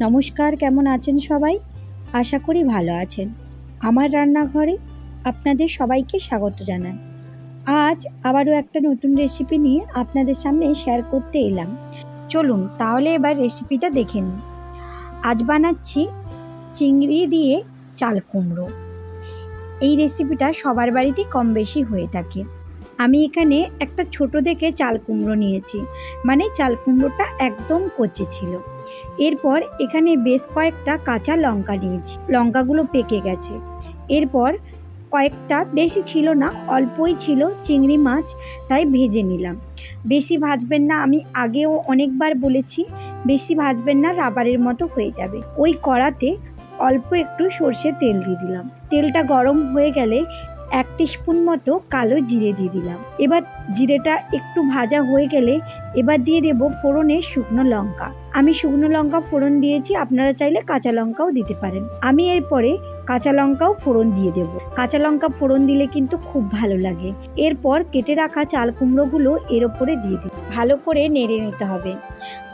নমস্কার, কেমন আছেন সবাই? আশা করি ভালো আছেন। আমার রান্নাঘরে আপনাদের সবাইকে স্বাগত জানাই। আজ আবারও একটা নতুন রেসিপি নিয়ে আপনাদের সামনে শেয়ার করতে এলাম। চলুন তাহলে এবার রেসিপিটা দেখে নিন। আজ বানাচ্ছি চিংড়ি দিয়ে চাল কুমড়ো। এই রেসিপিটা সবার বাড়িতেই কম বেশি হয়ে থাকে। আমি এখানে একটা ছোট দেখে চাল কুমড়ো নিয়েছি, মানে চাল কুমড়োটা একদম কচি ছিল। এরপর এখানে বেশ কয়েকটা কাঁচা লঙ্কা নিয়েছি, লঙ্কাগুলো পেকে গেছে। এরপর কয়েকটা, বেশি ছিল না, অল্পই ছিল চিংড়ি মাছ, তাই ভেজে নিলাম। বেশি ভাজবেন না, আমি আগেও অনেকবার বলেছি, বেশি ভাজবেন না, রাবারের মতো হয়ে যাবে। ওই কড়াতে অল্প একটু সর্ষের তেল দিয়ে দিলাম। তেলটা গরম হয়ে গেলে 1 টিস্পুন মতো কালো জিরে দিয়ে দিলাম। এবার জিরেটা একটু ভাজা হয়ে গেলে এবার দিয়ে দেব ফোড়নে শুকনো লঙ্কা। আমি শুকনো লঙ্কা ফোড়ন দিয়েছি, আপনারা চাইলে কাঁচা লঙ্কাও দিতে পারেন। আমি এরপরে কাঁচা লঙ্কাও ফোড়ন দিয়ে দেব। কাঁচা লঙ্কা ফোড়ন দিলে কিন্তু খুব ভালো লাগে। এরপর কেটে রাখা চাল কুমড়োগুলো এর ওপরে দিয়ে দিই। ভালো করে নেড়ে নিতে হবে।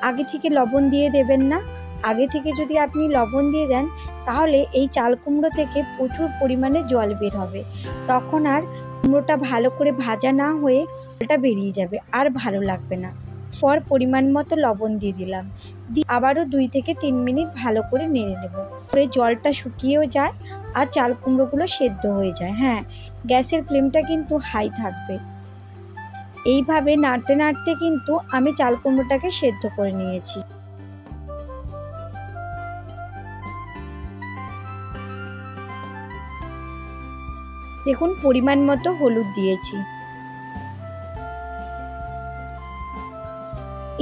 আগে থেকে লবণ দিয়ে দেবেন না। আগে থেকে যদি আপনি লবণ দিয়ে দেন তাহলে এই চাল কুমড়ো থেকে প্রচুর পরিমাণে জল বের হবে। তখন আর কুমড়োটা ভালো করে ভাজা না হয়ে জলটা বেরিয়ে যাবে, আর ভালো লাগবে না। পর পরিমাণ মতো লবণ দিয়ে দিলাম। দিয়ে আবারও 2 থেকে 3 মিনিট ভালো করে নেড়ে নেব। পরে জলটা শুকিয়েও যায় আর চাল কুমড়োগুলো সেদ্ধ হয়ে যায়। হ্যাঁ, গ্যাসের ফ্লেমটা কিন্তু হাই থাকবে। এইভাবে নাড়তে নাড়তে কিন্তু আমি চাল কুমড়োটাকে সেদ্ধ করে নিয়েছি। দেখুন, পরিমাণ মতো হলুদ দিয়েছি।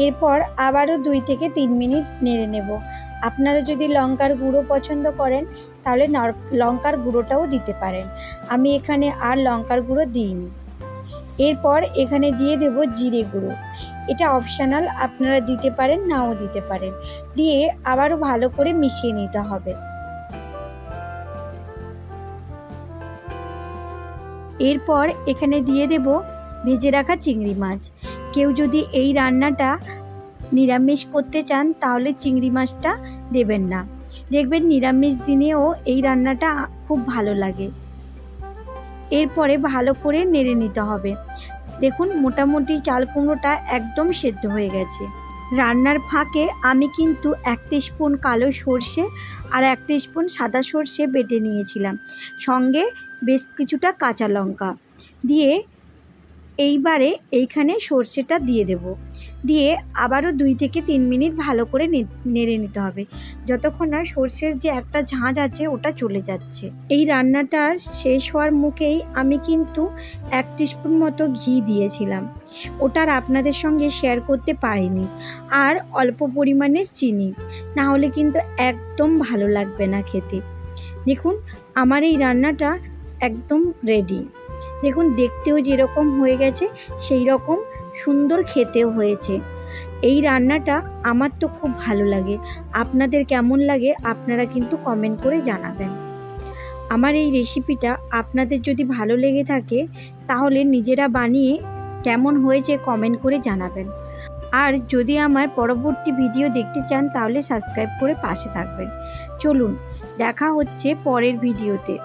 এরপর আবারও 2 থেকে 3 মিনিট নেড়ে নেব। আপনারা যদি লঙ্কার গুঁড়ো পছন্দ করেন তাহলে লঙ্কার গুঁড়োটাও দিতে পারেন। আমি এখানে আর লঙ্কার গুঁড়ো দিইনি। এরপর এখানে দিয়ে দেব জিরে গুঁড়ো। এটা অপশনাল, আপনারা দিতে পারেন, নাও দিতে পারেন। দিয়ে আবারও ভালো করে মিশিয়ে নিতে হবে। এরপর এখানে দিয়ে দেব ভেজে রাখা চিংড়ি মাছ। কেউ যদি এই রান্নাটা নিরামিষ করতে চান তাহলে চিংড়ি মাছটা দেবেন না। দেখবেন নিরামিষ দিনেও এই রান্নাটা খুব ভালো লাগে। এরপরে ভালো করে নেড়ে নিতে হবে। দেখুন, মোটামুটি চাল কুমড়োটা একদম সেদ্ধ হয়ে গেছে। রান্নার ফাঁকে আমি কিন্তু 1 টিস্পুন কালো সর্ষে আর 1 টিস্পুন সাদা সর্ষে বেটে নিয়েছিলাম, সঙ্গে বেশ কিছুটা কাঁচা লঙ্কা দিয়ে এইবারে এইখানে সর্ষেটা দিয়ে দেব। দিয়ে আবারও 2 থেকে 3 মিনিট ভালো করে নেড়ে নিতে হবে, যতক্ষণ না সর্ষের যে একটা ঝাঁঝ আছে ওটা চলে যাচ্ছে। এই রান্নাটার শেষ হওয়ার মুখেই আমি কিন্তু 1 টিস্পুন মতো ঘি দিয়েছিলাম, ওটার আপনাদের সঙ্গে শেয়ার করতে পারিনি। আর অল্প পরিমাণে চিনি, না হলে কিন্তু একদম ভালো লাগবে না খেতে। দেখুন, আমার এই রান্নাটা একদম রেডি। দেখুন, দেখতেও যেরকম হয়ে গেছে সেই রকম সুন্দর খেতেও হয়েছে। এই রান্নাটা আমার তো খুব ভালো লাগে। আপনাদের কেমন লাগে আপনারা কিন্তু কমেন্ট করে জানাবেন। আমার এই রেসিপিটা আপনাদের যদি ভালো লেগে থাকে তাহলে নিজেরা বানিয়ে কেমন হয়েছে কমেন্ট করে জানাবেন। আর যদি আমার পরবর্তী ভিডিও দেখতে চান তাহলে সাবস্ক্রাইব করে পাশে থাকবেন। চলুন, দেখা হচ্ছে পরের ভিডিওতে।